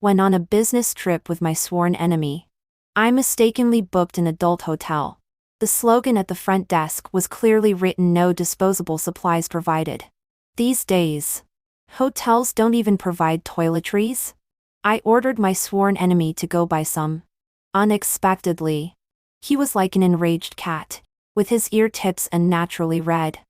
went on a business trip with my sworn enemy. I mistakenly booked an adult hotel. The slogan at the front desk was clearly written, "No disposable supplies provided." These days, hotels don't even provide toiletries. I ordered my sworn enemy to go buy some. Unexpectedly, he was like an enraged cat, with his ear tips unnaturally red.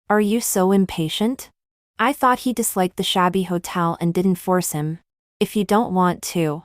Are you so impatient? I thought he disliked the shabby hotel and didn't force him. If you don't want to,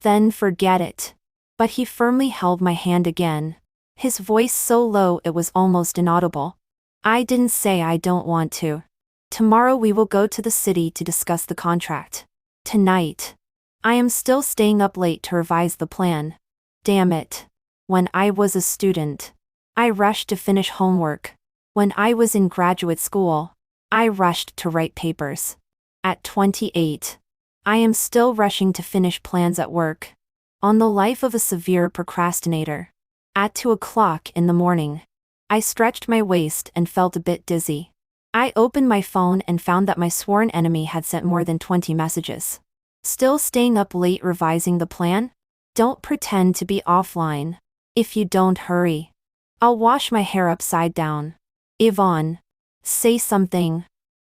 then forget it. But he firmly held my hand again, his voice so low it was almost inaudible. I didn't say I don't want to. Tomorrow we will go to the city to discuss the contract. Tonight, I am still staying up late to revise the plan. Damn it. When I was a student, I rushed to finish homework. When I was in graduate school, I rushed to write papers. At 28, I am still rushing to finish plans at work. On the life of a severe procrastinator. At 2 o'clock in the morning, I stretched my waist and felt a bit dizzy. I opened my phone and found that my sworn enemy had sent more than 20 messages. Still staying up late revising the plan? Don't pretend to be offline. If you don't hurry, I'll wash my hair upside down. Yvonne, say something.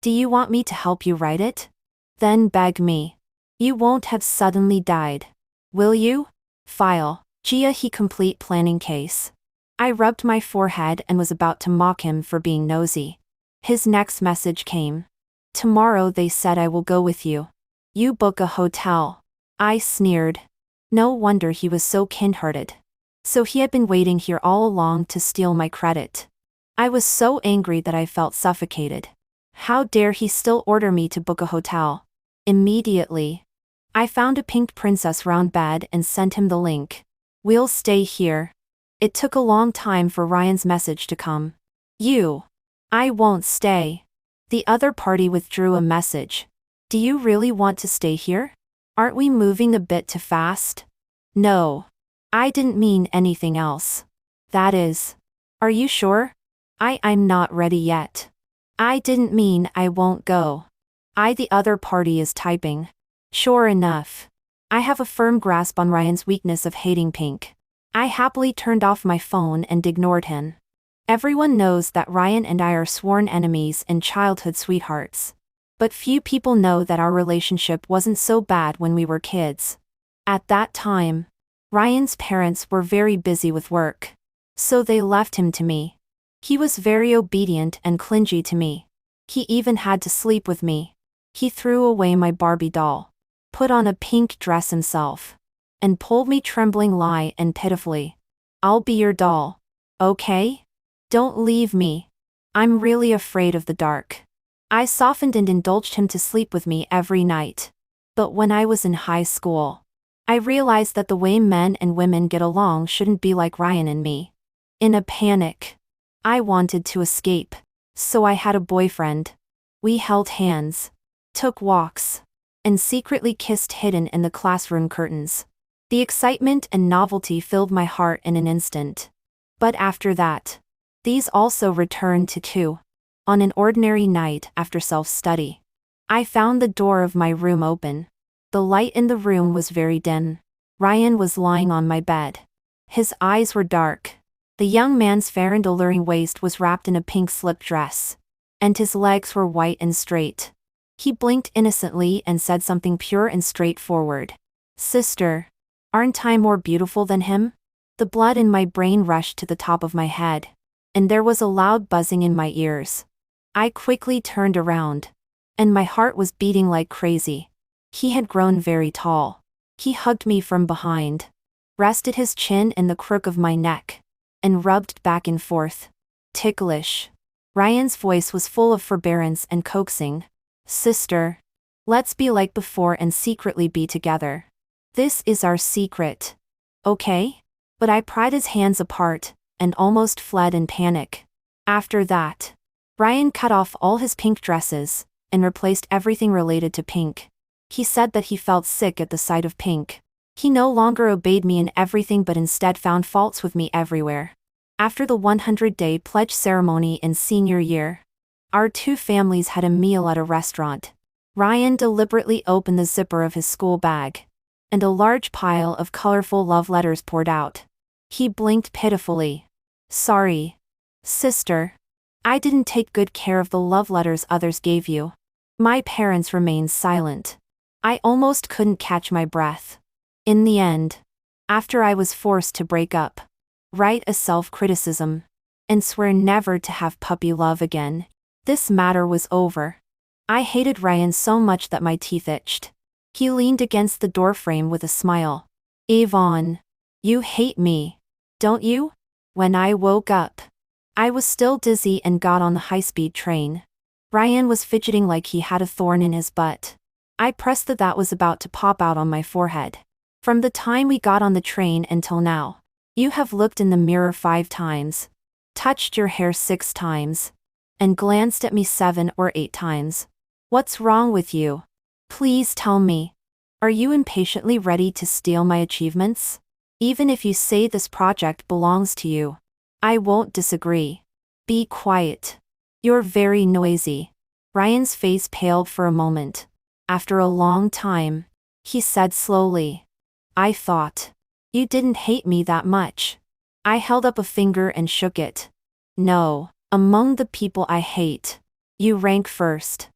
Do you want me to help you write it? Then beg me. You won't have suddenly died, will you? File, Gia. He complete planning case. I rubbed my forehead and was about to mock him for being nosy. His next message came. Tomorrow they said I will go with you. You book a hotel. I sneered. No wonder he was so kind-hearted. So he had been waiting here all along to steal my credit. I was so angry that I felt suffocated. How dare he still order me to book a hotel? Immediately, I found a pink princess round bed and sent him the link. We'll stay here. It took a long time for Ryan's message to come. I won't stay. The other party withdrew a message. Do you really want to stay here? Aren't we moving a bit too fast? No. I didn't mean anything else. That is. Are you sure? I'm not ready yet. I didn't mean I won't go. The other party is typing. Sure enough. I have a firm grasp on Ryan's weakness of hating pink. I happily turned off my phone and ignored him. Everyone knows that Ryan and I are sworn enemies and childhood sweethearts. But few people know that our relationship wasn't so bad when we were kids. At that time, Ryan's parents were very busy with work. So they left him to me. He was very obedient and clingy to me. He even had to sleep with me. He threw away my Barbie doll, put on a pink dress himself, and pulled me trembling lie and pitifully. I'll be your doll. Okay? Don't leave me. I'm really afraid of the dark. I softened and indulged him to sleep with me every night. But when I was in high school, I realized that the way men and women get along shouldn't be like Ryan and me. In a panic, I wanted to escape. So I had a boyfriend. We held hands, took walks, and secretly kissed hidden in the classroom curtains. The excitement and novelty filled my heart in an instant. But after that, these also returned to. On an ordinary night after self-study, I found the door of my room open. The light in the room was very dim. Ryan was lying on my bed. His eyes were dark. The young man's fair and alluring waist was wrapped in a pink slip dress, and his legs were white and straight. He blinked innocently and said something pure and straightforward. Sister, aren't I more beautiful than him? The blood in my brain rushed to the top of my head, and there was a loud buzzing in my ears. I quickly turned around, and my heart was beating like crazy. He had grown very tall. He hugged me from behind, rested his chin in the crook of my neck, and rubbed back and forth. Ticklish. Ryan's voice was full of forbearance and coaxing. Sister, let's be like before and secretly be together. This is our secret. Okay? But I pried his hands apart, and almost fled in panic. After that, Ryan cut off all his pink dresses, and replaced everything related to pink. He said that he felt sick at the sight of pink. He no longer obeyed me in everything but instead found faults with me everywhere. After the 100-day pledge ceremony in senior year, our two families had a meal at a restaurant. Ryan deliberately opened the zipper of his school bag, and a large pile of colorful love letters poured out. He blinked pitifully. Sorry, sister. I didn't take good care of the love letters others gave you. My parents remained silent. I almost couldn't catch my breath. In the end, after I was forced to break up, write a self-criticism, and swear never to have puppy love again, this matter was over. I hated Ryan so much that my teeth itched. He leaned against the doorframe with a smile. Yvonne, you hate me, don't you? When I woke up, I was still dizzy and got on the high-speed train. Ryan was fidgeting like he had a thorn in his butt. I pressed that was about to pop out on my forehead. From the time we got on the train until now, you have looked in the mirror 5 times, touched your hair 6 times, and glanced at me 7 or 8 times. What's wrong with you? Please tell me. Are you impatiently ready to steal my achievements? Even if you say this project belongs to you, I won't disagree. Be quiet. You're very noisy. Ryan's face paled for a moment. After a long time, he said slowly, I thought you didn't hate me that much. I held up a finger and shook it. No, among the people I hate, you rank first.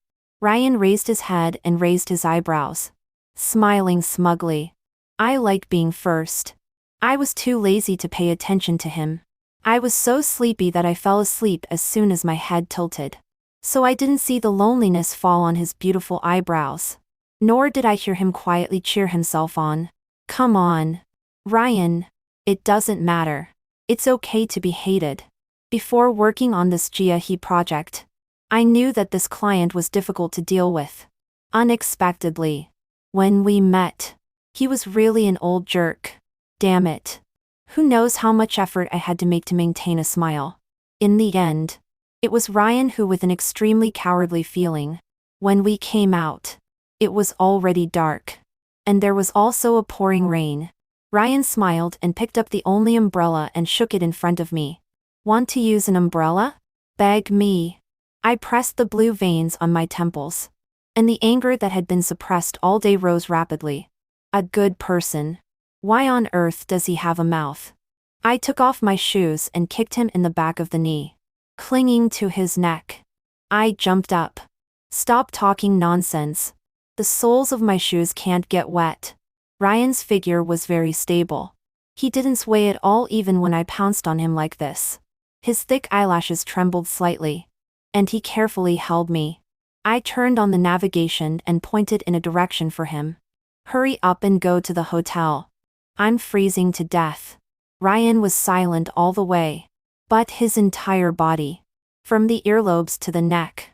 Ryan raised his head and raised his eyebrows, smiling smugly. I like being first. I was too lazy to pay attention to him. I was so sleepy that I fell asleep as soon as my head tilted. So I didn't see the loneliness fall on his beautiful eyebrows. Nor did I hear him quietly cheer himself on. Come on, Ryan. It doesn't matter. It's okay to be hated. Before working on this GAHE project, I knew that this client was difficult to deal with. Unexpectedly, when we met, he was really an old jerk. Damn it. Who knows how much effort I had to make to maintain a smile. In the end, it was Ryan who with an extremely cowardly feeling. When we came out, it was already dark. And there was also a pouring rain. Ryan smiled and picked up the only umbrella and shook it in front of me. Want to use an umbrella? Beg me. I pressed the blue veins on my temples, and the anger that had been suppressed all day rose rapidly. A good person. Why on earth does he have a mouth? I took off my shoes and kicked him in the back of the knee, clinging to his neck. I jumped up. Stop talking nonsense. The soles of my shoes can't get wet. Ryan's figure was very stable. He didn't sway at all even when I pounced on him like this. His thick eyelashes trembled slightly, and he carefully held me. I turned on the navigation and pointed in a direction for him. Hurry up and go to the hotel. I'm freezing to death. Ryan was silent all the way, but his entire body, from the earlobes to the neck,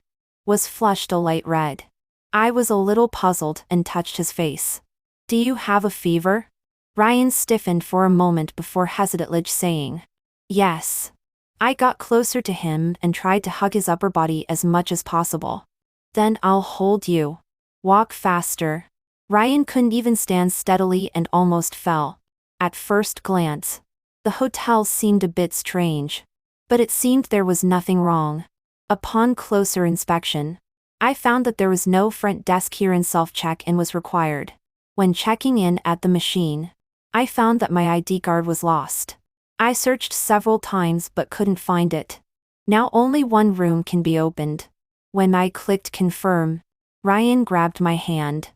was flushed a light red. I was a little puzzled and touched his face. Do you have a fever? Ryan stiffened for a moment before hesitantly saying, yes. I got closer to him and tried to hug his upper body as much as possible. Then I'll hold you. Walk faster. Ryan couldn't even stand steadily and almost fell. At first glance, the hotel seemed a bit strange, but it seemed there was nothing wrong. Upon closer inspection, I found that there was no front desk here and self-check-in was required. When checking in at the machine, I found that my ID card was lost. I searched several times but couldn't find it. Now only one room can be opened. When I clicked confirm, Ryan grabbed my hand.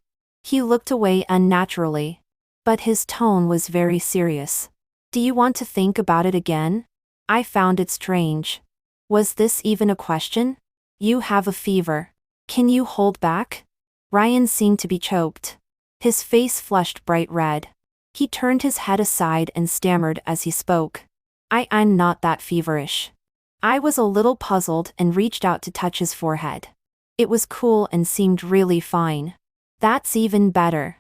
He looked away unnaturally, but his tone was very serious. Do you want to think about it again? I found it strange. Was this even a question? You have a fever. Can you hold back? Ryan seemed to be choked. His face flushed bright red. He turned his head aside and stammered as he spoke. I'm not that feverish. I was a little puzzled and reached out to touch his forehead. It was cool and seemed really fine. That's even better.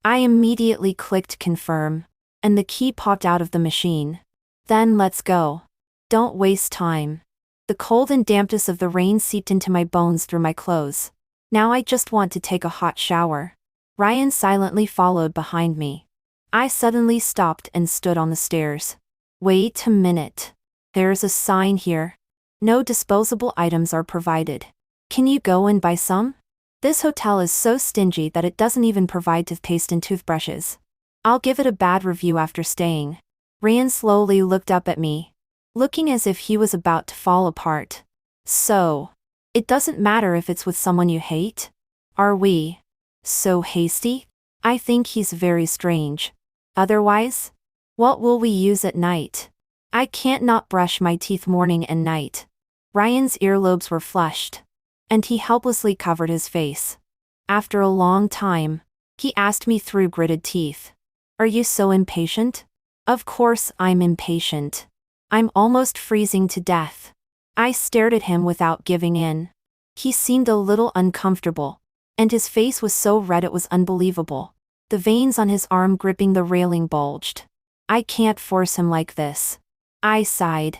I immediately clicked confirm, and the key popped out of the machine. Then let's go. Don't waste time. The cold and dampness of the rain seeped into my bones through my clothes. Now I just want to take a hot shower. Ryan silently followed behind me. I suddenly stopped and stood on the stairs. Wait a minute. There's a sign here. No disposable items are provided. Can you go and buy some? This hotel is so stingy that it doesn't even provide toothpaste and toothbrushes. I'll give it a bad review after staying. Ryan slowly looked up at me, looking as if he was about to fall apart. So, it doesn't matter if it's with someone you hate? Are we so hasty? I think he's very strange. Otherwise, what will we use at night? I can't not brush my teeth morning and night. Ryan's earlobes were flushed, and he helplessly covered his face. After a long time, he asked me through gritted teeth, "Are you so impatient?" Of course I'm impatient. I'm almost freezing to death. I stared at him without giving in. He seemed a little uncomfortable, and his face was so red it was unbelievable. The veins on his arm gripping the railing bulged. I can't force him like this. I sighed.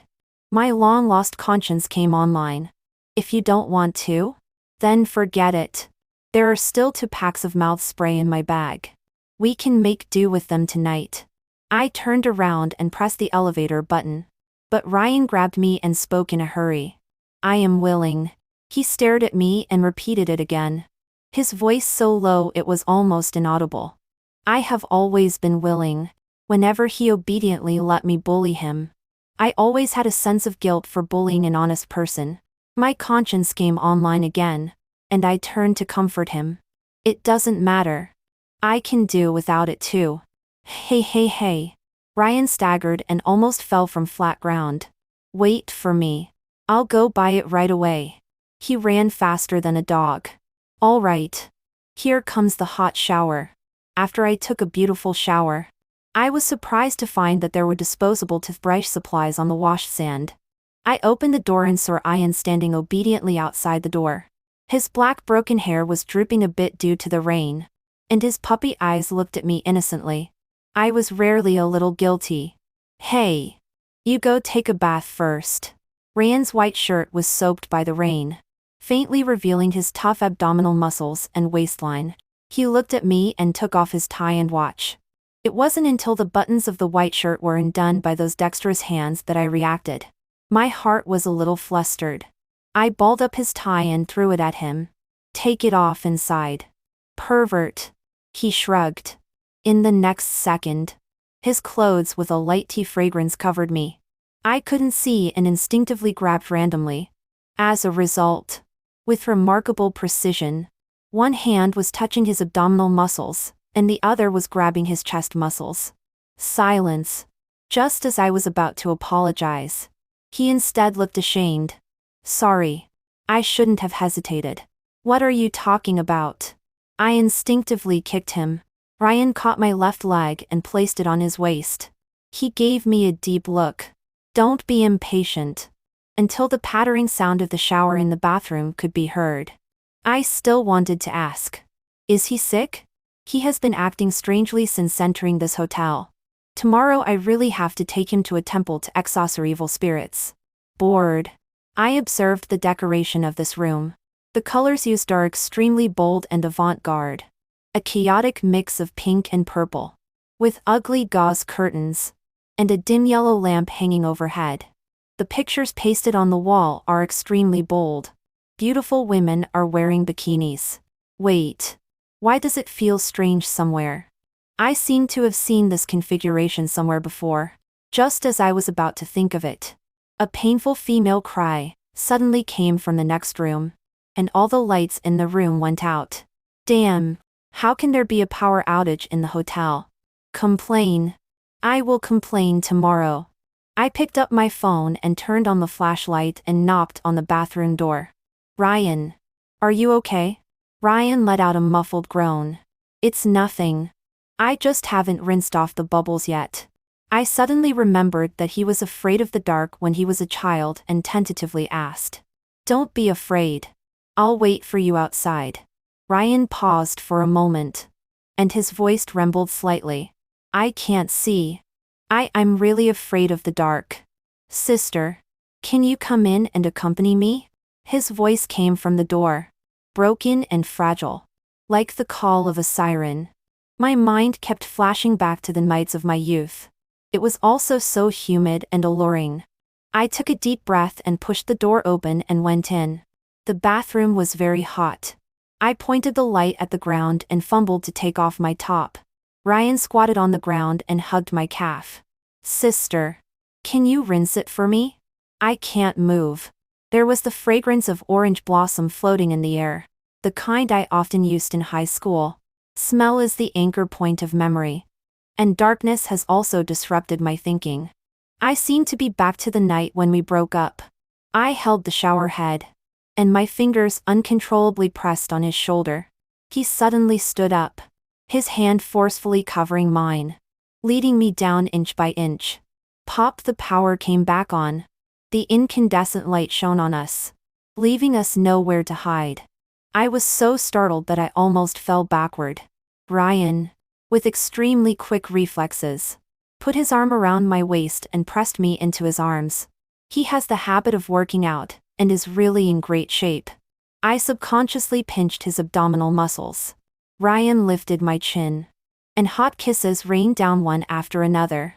My long-lost conscience came online. If you don't want to, then forget it. There are still 2 packs of mouth spray in my bag. We can make do with them tonight. I turned around and pressed the elevator button. But Ryan grabbed me and spoke in a hurry. "I am willing." He stared at me and repeated it again, his voice so low it was almost inaudible. I have always been willing. Whenever he obediently let me bully him, I always had a sense of guilt for bullying an honest person. My conscience came online again, and I turned to comfort him. "It doesn't matter. I can do without it too." Hey. Ryan staggered and almost fell from flat ground. "Wait for me. I'll go buy it right away." He ran faster than a dog. "All right. Here comes the hot shower." After I took a beautiful shower, I was surprised to find that there were disposable toothbrush supplies on the washstand. I opened the door and saw Ryan standing obediently outside the door. His black broken hair was drooping a bit due to the rain, and his puppy eyes looked at me innocently. I was rarely a little guilty. "Hey, you go take a bath first." Ryan's white shirt was soaked by the rain, faintly revealing his tough abdominal muscles and waistline. He looked at me and took off his tie and watch. It wasn't until the buttons of the white shirt were undone by those dexterous hands that I reacted. My heart was a little flustered. I balled up his tie and threw it at him. "Take it off inside." "Pervert." He shrugged. In the next second, his clothes with a light tea fragrance covered me. I couldn't see and instinctively grabbed randomly. As a result, with remarkable precision, one hand was touching his abdominal muscles, and the other was grabbing his chest muscles. Silence. Just as I was about to apologize, he instead looked ashamed. "Sorry. I shouldn't have hesitated." "What are you talking about?" I instinctively kicked him. Ryan caught my left leg and placed it on his waist. He gave me a deep look. "Don't be impatient." Until the pattering sound of the shower in the bathroom could be heard. I still wanted to ask, "Is he sick?" He has been acting strangely since entering this hotel. Tomorrow I really have to take him to a temple to exorcise evil spirits. Bored. I observed the decoration of this room. The colors used are extremely bold and avant-garde. A chaotic mix of pink and purple, with ugly gauze curtains, and a dim yellow lamp hanging overhead. The pictures pasted on the wall are extremely bold. Beautiful women are wearing bikinis. Wait. Why does it feel strange somewhere? I seem to have seen this configuration somewhere before. Just as I was about to think of it, a painful female cry suddenly came from the next room, and all the lights in the room went out. Damn. How can there be a power outage in the hotel? Complain. I will complain tomorrow. I picked up my phone and turned on the flashlight and knocked on the bathroom door. "Ryan. Are you okay?" Ryan let out a muffled groan. "It's nothing. I just haven't rinsed off the bubbles yet." I suddenly remembered that he was afraid of the dark when he was a child and tentatively asked, "Don't be afraid. I'll wait for you outside." Ryan paused for a moment, and his voice trembled slightly. "I can't see. I'm really afraid of the dark." "Sister, can you come in and accompany me?" His voice came from the door, broken and fragile, like the call of a siren. My mind kept flashing back to the nights of my youth. It was also so humid and alluring. I took a deep breath and pushed the door open and went in. The bathroom was very hot. I pointed the light at the ground and fumbled to take off my top. Ryan squatted on the ground and hugged my calf. Sister, can you rinse it for me? I can't move. There was the fragrance of orange blossom floating in the air, the kind I often used in high school. Smell is the anchor point of memory. And darkness has also disrupted my thinking. I seemed to be back to the night when we broke up. I held the shower head, and my fingers uncontrollably pressed on his shoulder. He suddenly stood up, his hand forcefully covering mine, leading me down inch by inch. Pop! The power came back on. The incandescent light shone on us, leaving us nowhere to hide. I was so startled that I almost fell backward. Ryan, with extremely quick reflexes, put his arm around my waist and pressed me into his arms. He has the habit of working out, and is really in great shape. I subconsciously pinched his abdominal muscles. Ryan lifted my chin, and hot kisses rained down one after another.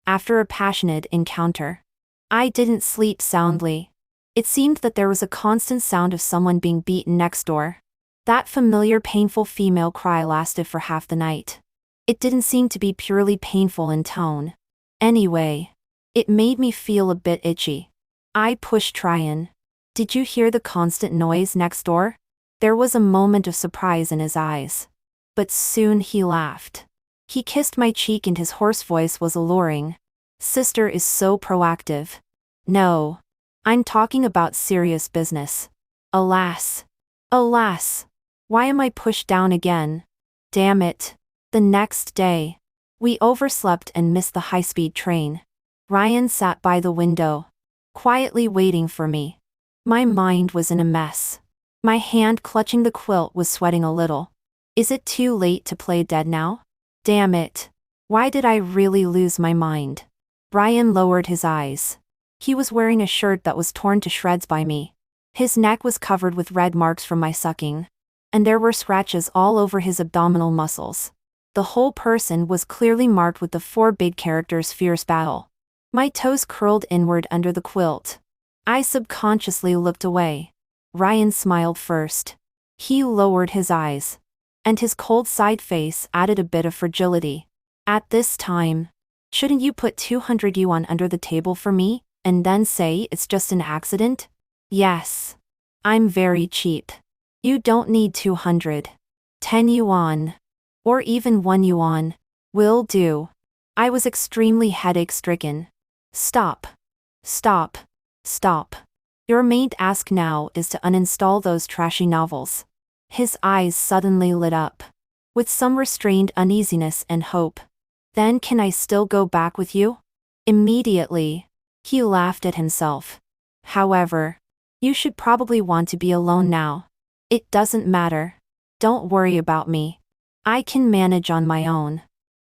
After a passionate encounter, I didn't sleep soundly. It seemed that there was a constant sound of someone being beaten next door. That familiar painful female cry lasted for half the night. It didn't seem to be purely painful in tone. Anyway, it made me feel a bit itchy. I pushed Ryan. Did you hear the constant noise next door? There was a moment of surprise in his eyes. But soon he laughed. He kissed my cheek and his hoarse voice was alluring. Sister is so proactive. No. I'm talking about serious business. Alas. Alas. Why am I pushed down again? Damn it. The next day, we overslept and missed the high-speed train. Ryan sat by the window, quietly waiting for me. My mind was in a mess. My hand clutching the quilt was sweating a little. Is it too late to play dead now? Damn it. Why did I really lose my mind? Ryan lowered his eyes. He was wearing a shirt that was torn to shreds by me. His neck was covered with red marks from my sucking, and there were scratches all over his abdominal muscles. The whole person was clearly marked with the 4 big characters fierce battle. My toes curled inward under the quilt. I subconsciously looked away. Ryan smiled first. He lowered his eyes, and his cold side face added a bit of fragility. At this time, shouldn't you put 200 yuan under the table for me, and then say it's just an accident? Yes. I'm very cheap. You don't need 200. 10 yuan. Or even 1 yuan. Will do. I was extremely headache-stricken. Stop. Stop. Stop. Your main task now is to uninstall those trashy novels. His eyes suddenly lit up, with some restrained uneasiness and hope. Then can I still go back with you? Immediately. He laughed at himself. However, you should probably want to be alone now. It doesn't matter. Don't worry about me. I can manage on my own.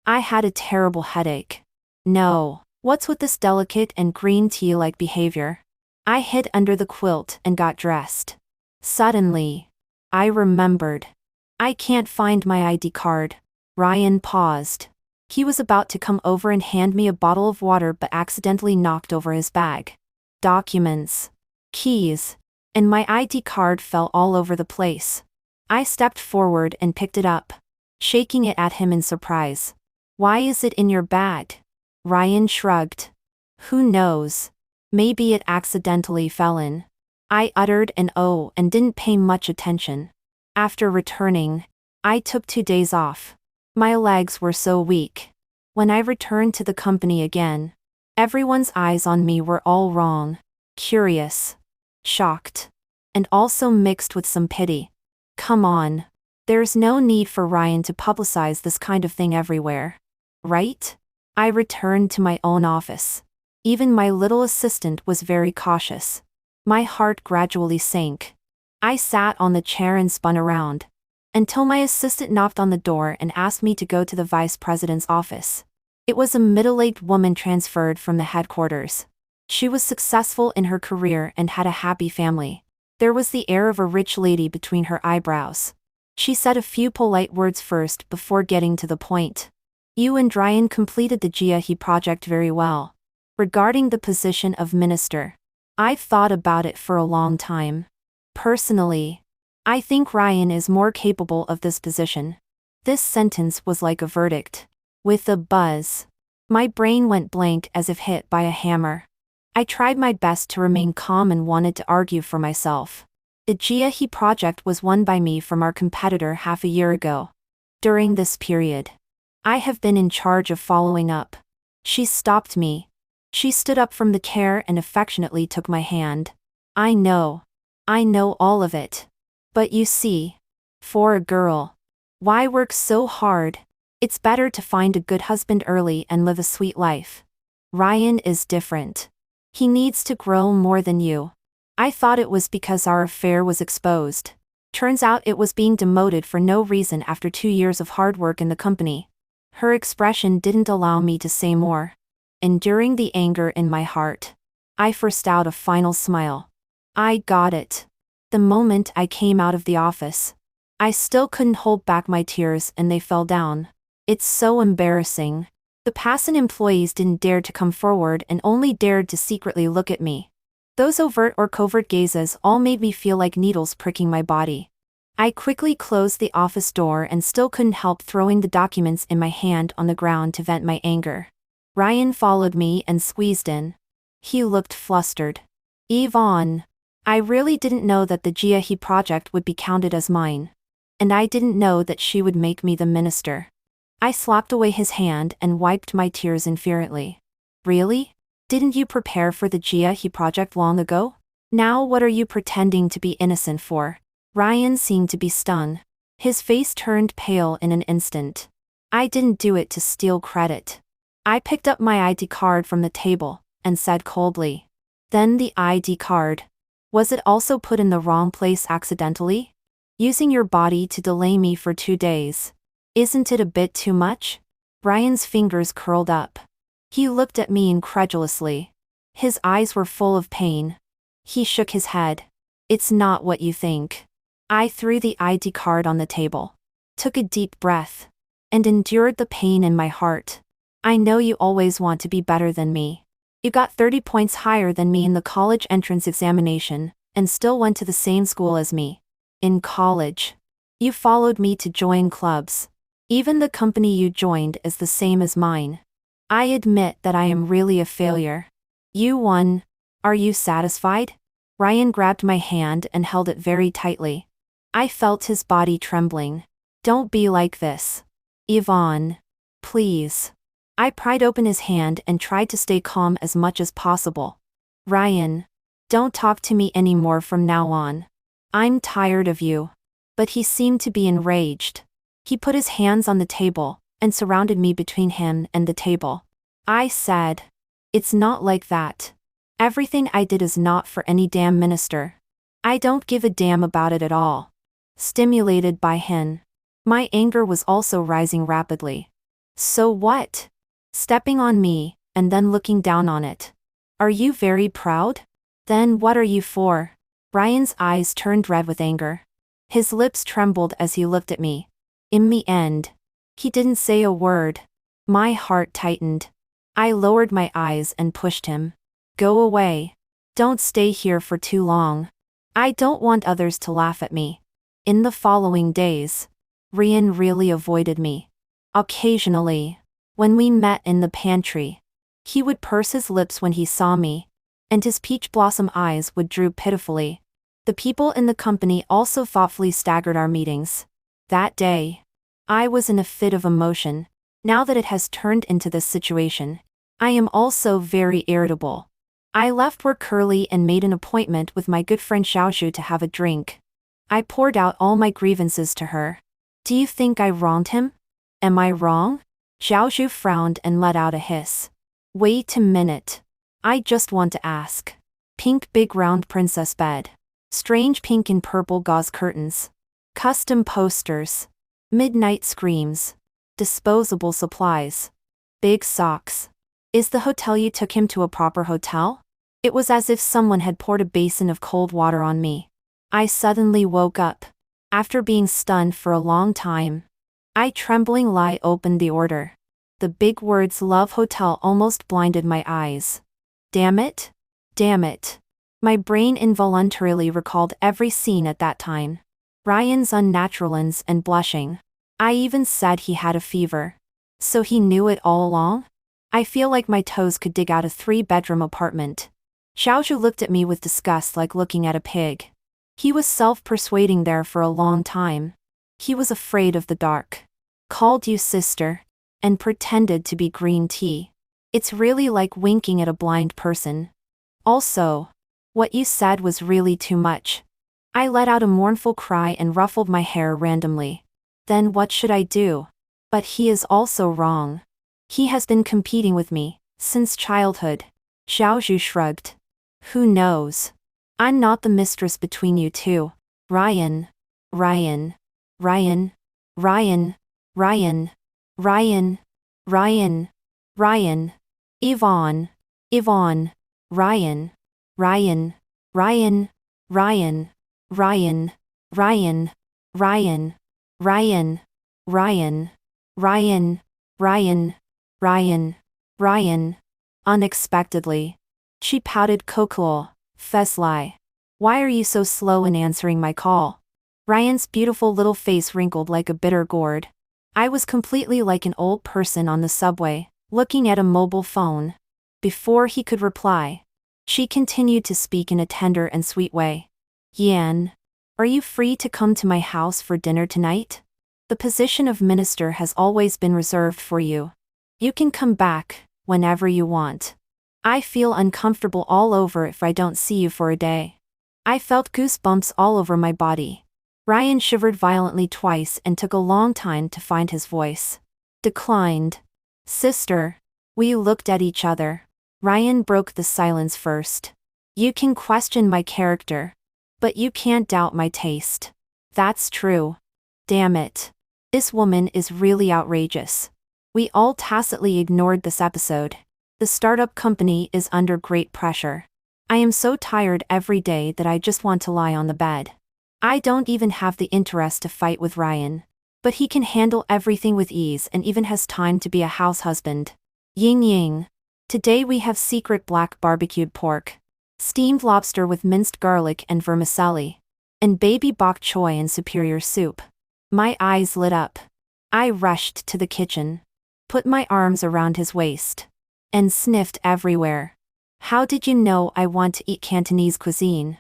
I had a terrible headache. No, what's with this delicate and green tea-like behavior? I hid under the quilt and got dressed. Suddenly, I remembered. I can't find my ID card. Ryan paused. He was about to come over and hand me a bottle of water but accidentally knocked over his bag. Documents, keys, and my ID card fell all over the place. I stepped forward and picked it up, shaking it at him in surprise. Why is it in your bag? Ryan shrugged. Who knows? Maybe it accidentally fell in. I uttered an "oh" and didn't pay much attention. After returning, I took 2 days off. My legs were so weak. When I returned to the company again, everyone's eyes on me were all wrong. Curious, shocked, and also mixed with some pity. Come on. There's no need for Ryan to publicize this kind of thing everywhere. Right? I returned to my own office. Even my little assistant was very cautious. My heart gradually sank. I sat on the chair and spun around, until my assistant knocked on the door and asked me to go to the vice president's office. It was a middle-aged woman transferred from the headquarters. She was successful in her career and had a happy family. There was the air of a rich lady between her eyebrows. She said a few polite words first before getting to the point. You and Ryan completed the GIAHE project very well. Regarding the position of minister, I've thought about it for a long time. Personally, I think Ryan is more capable of this position. This sentence was like a verdict. With a buzz. My brain went blank as if hit by a hammer. I tried my best to remain calm and wanted to argue for myself. The GIAHE project was won by me from our competitor half a year ago. During this period, I have been in charge of following up. She stopped me. She stood up from the chair and affectionately took my hand. I know all of it. But you see, for a girl, why work so hard? It's better to find a good husband early and live a sweet life. Ryan is different. He needs to grow more than you. I thought it was because our affair was exposed. Turns out it was being demoted for no reason after 2 years of hard work in the company. Her expression didn't allow me to say more. Enduring the anger in my heart, I forced out a final smile. I got it. The moment I came out of the office, I still couldn't hold back my tears and they fell down. It's so embarrassing. The passant employees didn't dare to come forward and only dared to secretly look at me. Those overt or covert gazes all made me feel like needles pricking my body. I quickly closed the office door and still couldn't help throwing the documents in my hand on the ground to vent my anger. Ryan followed me and squeezed in. He looked flustered. Yvonne, I really didn't know that the GIAHE project would be counted as mine. And I didn't know that she would make me the minister. I slapped away his hand and wiped my tears infuriately. Really? Didn't you prepare for the GIAHE project long ago? Now what are you pretending to be innocent for? Ryan seemed to be stung. His face turned pale in an instant. I didn't do it to steal credit. I picked up my ID card from the table and said coldly. Then the ID card. Was it also put in the wrong place accidentally? Using your body to delay me for 2 days. Isn't it a bit too much? Ryan's fingers curled up. He looked at me incredulously. His eyes were full of pain. He shook his head. It's not what you think. I threw the ID card on the table, took a deep breath, and endured the pain in my heart. I know you always want to be better than me. You got 30 points higher than me in the college entrance examination, and still went to the same school as me. In college, you followed me to join clubs. Even the company you joined is the same as mine. I admit that I am really a failure. You won. Are you satisfied? Ryan grabbed my hand and held it very tightly. I felt his body trembling. Don't be like this. Yvonne. Please. I pried open his hand and tried to stay calm as much as possible. Ryan. Don't talk to me anymore from now on. I'm tired of you. But he seemed to be enraged. He put his hands on the table and surrounded me between him and the table. I said, it's not like that. Everything I did is not for any damn minister. I don't give a damn about it at all. Stimulated by him, my anger was also rising rapidly. So what? Stepping on me, and then looking down on it. Are you very proud? Then what are you for? Ryan's eyes turned red with anger. His lips trembled as he looked at me. In the end, he didn't say a word. My heart tightened. I lowered my eyes and pushed him. Go away. Don't stay here for too long. I don't want others to laugh at me. In the following days, Ryan really avoided me. Occasionally, when we met in the pantry, he would purse his lips when he saw me, and his peach blossom eyes would droop pitifully. The people in the company also thoughtfully staggered our meetings. That day, I was in a fit of emotion. Now that it has turned into this situation, I am also very irritable. I left work early and made an appointment with my good friend Xiaoshu to have a drink. I poured out all my grievances to her. Do you think I wronged him? Am I wrong? Xiaoshu frowned and let out a hiss. Wait a minute. I just want to ask. Pink big round princess bed. Strange pink and purple gauze curtains. Custom posters. Midnight screams. Disposable supplies. Big socks. Is the hotel you took him to a proper hotel? It was as if someone had poured a basin of cold water on me. I suddenly woke up. After being stunned for a long time, I tremblingly opened the order. The big words Love Hotel almost blinded my eyes. Damn it. Damn it. My brain involuntarily recalled every scene at that time. Ryan's unnaturalness and blushing. I even said he had a fever. So he knew it all along? I feel like my toes could dig out a 3-bedroom apartment. Xiaozhu looked at me with disgust like looking at a pig. He was self-persuading there for a long time. He was afraid of the dark. Called you sister. And pretended to be green tea. It's really like winking at a blind person. Also, what you said was really too much. I let out a mournful cry and ruffled my hair randomly. Then what should I do? But he is also wrong. He has been competing with me since childhood. Xiaozhu shrugged. Who knows? I'm not the mistress between you two. Ryan. Ryan. Ryan. Ryan. Ryan. Ryan. Ryan. Ryan. Yvonne. Yvonne. Ryan. Ryan. Ryan. Ryan. Ryan. Ryan. Ryan. Ryan. Ryan. Ryan. Ryan. Ryan. Ryan. Unexpectedly. She pouted cocoa. Feslai. Why are you so slow in answering my call? Ryan's beautiful little face wrinkled like a bitter gourd. I was completely like an old person on the subway, looking at a mobile phone. Before he could reply, she continued to speak in a tender and sweet way. Yan, are you free to come to my house for dinner tonight? The position of minister has always been reserved for you. You can come back whenever you want. I feel uncomfortable all over if I don't see you for a day. I felt goosebumps all over my body. Ryan shivered violently twice and took a long time to find his voice. Declined. Sister. We looked at each other. Ryan broke the silence first. You can question my character. But you can't doubt my taste. That's true. Damn it. This woman is really outrageous. We all tacitly ignored this episode. The startup company is under great pressure. I am so tired every day that I just want to lie on the bed. I don't even have the interest to fight with Ryan. But he can handle everything with ease and even has time to be a house husband. Ying ying. Today we have secret black barbecued pork, steamed lobster with minced garlic and vermicelli, and baby bok choy and superior soup. My eyes lit up. I rushed to the kitchen, put my arms around his waist, and sniffed everywhere. How did you know I want to eat Cantonese cuisine?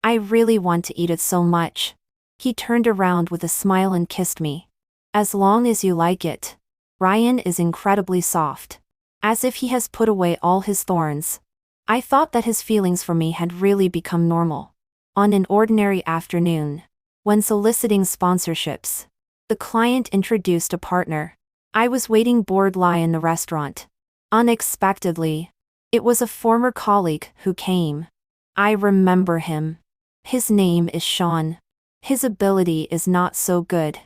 I really want to eat it so much. He turned around with a smile and kissed me. As long as you like it. Ryan is incredibly soft. As if he has put away all his thorns. I thought that his feelings for me had really become normal. On an ordinary afternoon, when soliciting sponsorships, the client introduced a partner. I was waiting bored in the restaurant. Unexpectedly, it was a former colleague who came. I remember him. His name is Sean. His ability is not so good.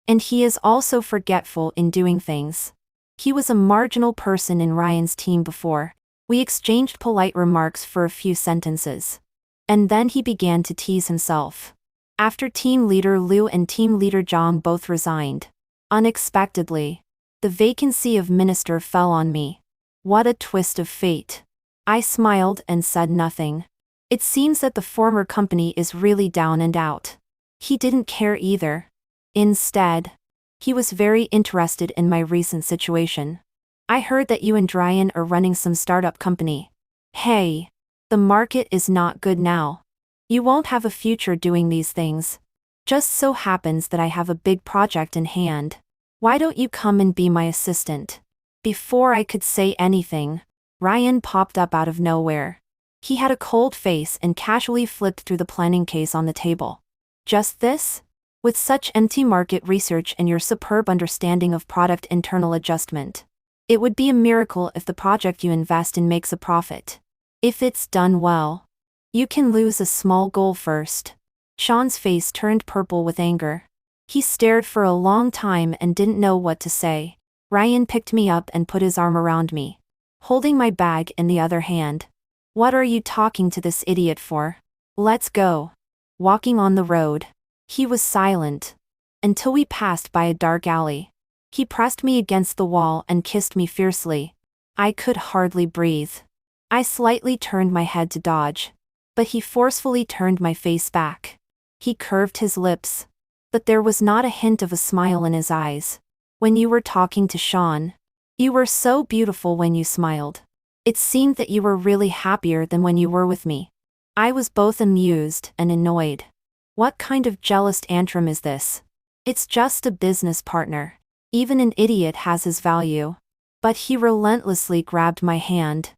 And he is also forgetful in doing things. He was a marginal person in Ryan's team before. We exchanged polite remarks for a few sentences. And then he began to tease himself. After team leader Liu and team leader Zhang both resigned. Unexpectedly, the vacancy of minister fell on me. What a twist of fate. I smiled and said nothing. It seems that the former company is really down and out. He didn't care either. Instead, he was very interested in my recent situation. I heard that you and Ryan are running some startup company. Hey, the market is not good now. You won't have a future doing these things. Just so happens that I have a big project in hand. Why don't you come and be my assistant? Before I could say anything, Ryan popped up out of nowhere. He had a cold face and casually flipped through the planning case on the table. Just this? With such empty market research and your superb understanding of product internal adjustment, it would be a miracle if the project you invest in makes a profit. If it's done well, you can lose a small goal first. Sean's face turned purple with anger. He stared for a long time and didn't know what to say. Ryan picked me up and put his arm around me, holding my bag in the other hand. What are you talking to this idiot for? Let's go. Walking on the road, he was silent. Until we passed by a dark alley. He pressed me against the wall and kissed me fiercely. I could hardly breathe. I slightly turned my head to dodge. But he forcefully turned my face back. He curved his lips. But there was not a hint of a smile in his eyes. When you were talking to Sean, you were so beautiful when you smiled. It seemed that you were really happier than when you were with me. I was both amused and annoyed. What kind of jealous tantrum is this? It's just a business partner. Even an idiot has his value. But he relentlessly grabbed my hand.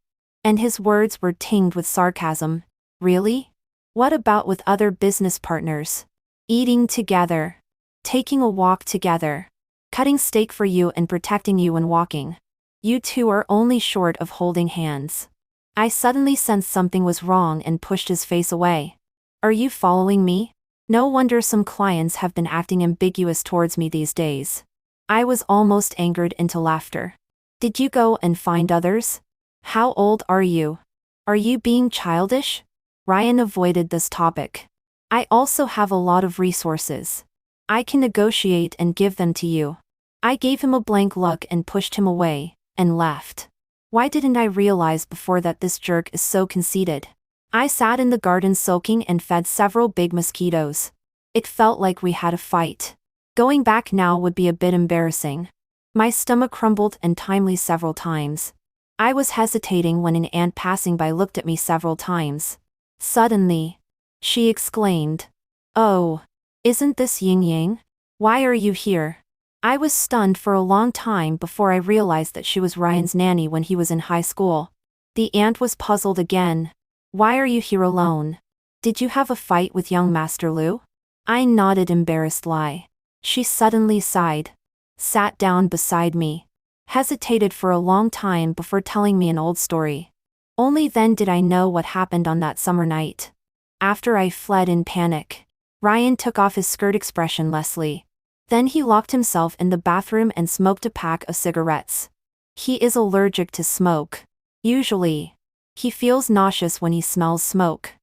And his words were tinged with sarcasm. Really? What about with other business partners? Eating together. Taking a walk together. Cutting steak for you and protecting you when walking. You two are only short of holding hands. I suddenly sensed something was wrong and pushed his face away. Are you following me? No wonder some clients have been acting ambiguous towards me these days. I was almost angered into laughter. Did you go and find others? How old are you? Are you being childish? Ryan avoided this topic. I also have a lot of resources. I can negotiate and give them to you. I gave him a blank look and pushed him away, and left. Why didn't I realize before that this jerk is so conceited? I sat in the garden soaking and fed several big mosquitoes. It felt like we had a fight. Going back now would be a bit embarrassing. My stomach crumbled and timely several times. I was hesitating when an ant passing by looked at me several times. Suddenly, she exclaimed, "Oh, isn't this Yin Yang? Why are you here?" I was stunned for a long time before I realized that she was Ryan's nanny when he was in high school. The ant was puzzled again. "Why are you here alone? Did you have a fight with young Master Lu?" I nodded embarrassed lie. She suddenly sighed, sat down beside me, hesitated for a long time before telling me an old story. Only then did I know what happened on that summer night. After I fled in panic, Ryan took off his skirt expressionlessly. Then he locked himself in the bathroom and smoked a pack of cigarettes. He is allergic to smoke. Usually, he feels nauseous when he smells smoke.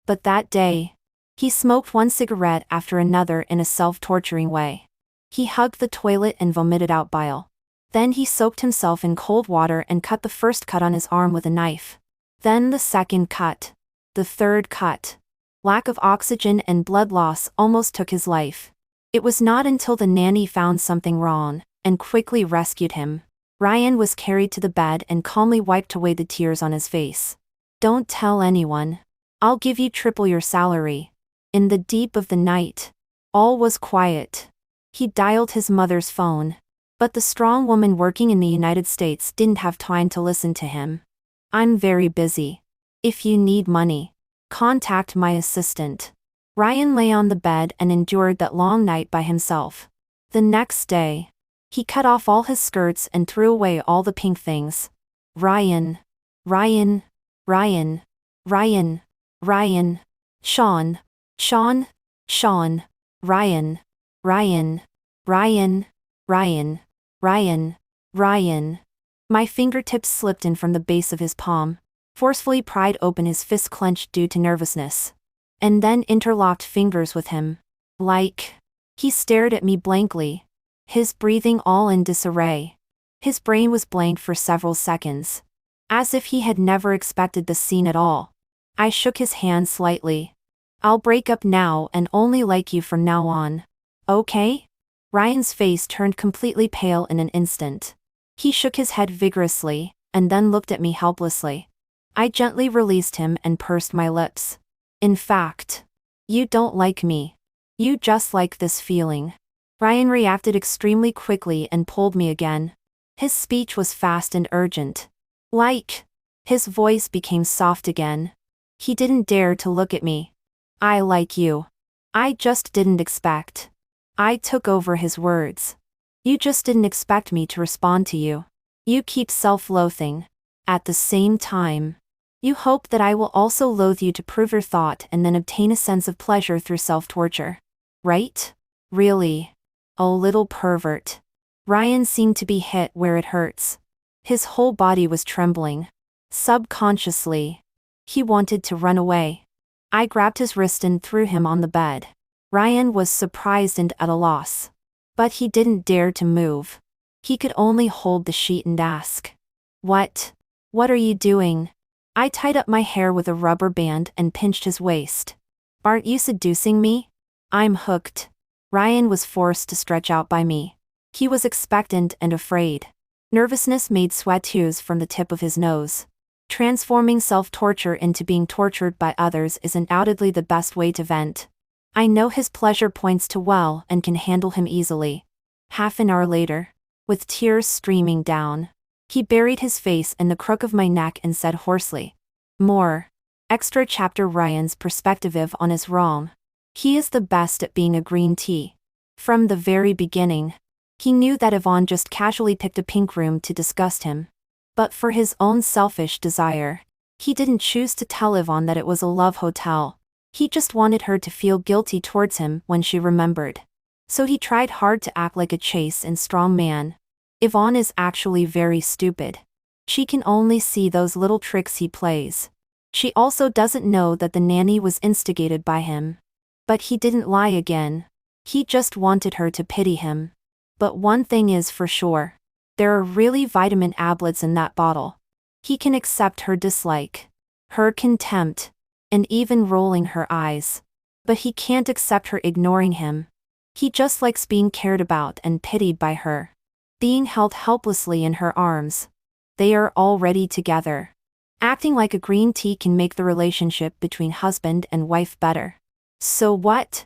But that day, he smoked one cigarette after another in a self-torturing way. He hugged the toilet and vomited out bile. Then he soaked himself in cold water and cut the first cut on his arm with a knife. Then the second cut. The third cut. Lack of oxygen and blood loss almost took his life. It was not until the nanny found something wrong, and quickly rescued him. Ryan was carried to the bed and calmly wiped away the tears on his face. "Don't tell anyone. I'll give you triple your salary." In the deep of the night, all was quiet. He dialed his mother's phone. But the strong woman working in the United States didn't have time to listen to him. "I'm very busy. If you need money, contact my assistant." Ryan lay on the bed and endured that long night by himself. The next day, he cut off all his skirts and threw away all the pink things. Ryan. Ryan. Ryan. Ryan. Ryan. Sean. Sean. Sean. Ryan. Ryan. Ryan. Ryan. Ryan. Ryan. My fingertips slipped in from the base of his palm, forcefully pried open his fist clenched due to nervousness. And then interlocked fingers with him. He stared at me blankly, his breathing all in disarray. His brain was blank for several seconds, as if he had never expected the scene at all. I shook his hand slightly. "I'll break up now and only like you from now on. Okay?" Ryan's face turned completely pale in an instant. He shook his head vigorously, and then looked at me helplessly. I gently released him and pursed my lips. "In fact, you don't like me. You just like this feeling." Ryan reacted extremely quickly and pulled me again. His speech was fast and urgent. His voice became soft again. He didn't dare to look at me. "I like you. I just didn't expect." I took over his words. "You just didn't expect me to respond to you. You keep self-loathing. At the same time, you hope that I will also loathe you to prove your thought and then obtain a sense of pleasure through self-torture. Right? Really? Oh, little pervert." Ryan seemed to be hit where it hurts. His whole body was trembling. Subconsciously, he wanted to run away. I grabbed his wrist and threw him on the bed. Ryan was surprised and at a loss. But he didn't dare to move. He could only hold the sheet and ask, What are you doing?" I tied up my hair with a rubber band and pinched his waist. "Aren't you seducing me?" "I'm hooked." Ryan was forced to stretch out by me. He was expectant and afraid. Nervousness made sweat ooze from the tip of his nose. Transforming self-torture into being tortured by others is undoubtedly the best way to vent. I know his pleasure points to well and can handle him easily. Half an hour later, with tears streaming down, he buried his face in the crook of my neck and said hoarsely, "More." Extra chapter. Ryan's perspective on is wrong. He is the best at being a green tea. From the very beginning, he knew that Yvonne just casually picked a pink room to disgust him. But for his own selfish desire, he didn't choose to tell Yvonne that it was a love hotel. He just wanted her to feel guilty towards him when she remembered. So he tried hard to act like a chaste and strong man. Yvonne is actually very stupid. She can only see those little tricks he plays. She also doesn't know that the nanny was instigated by him. But he didn't lie again. He just wanted her to pity him. But one thing is for sure. There are really vitamin tablets in that bottle. He can accept her dislike, her contempt, and even rolling her eyes. But he can't accept her ignoring him. He just likes being cared about and pitied by her. Being held helplessly in her arms. They are already together. Acting like a green tea can make the relationship between husband and wife better. So what?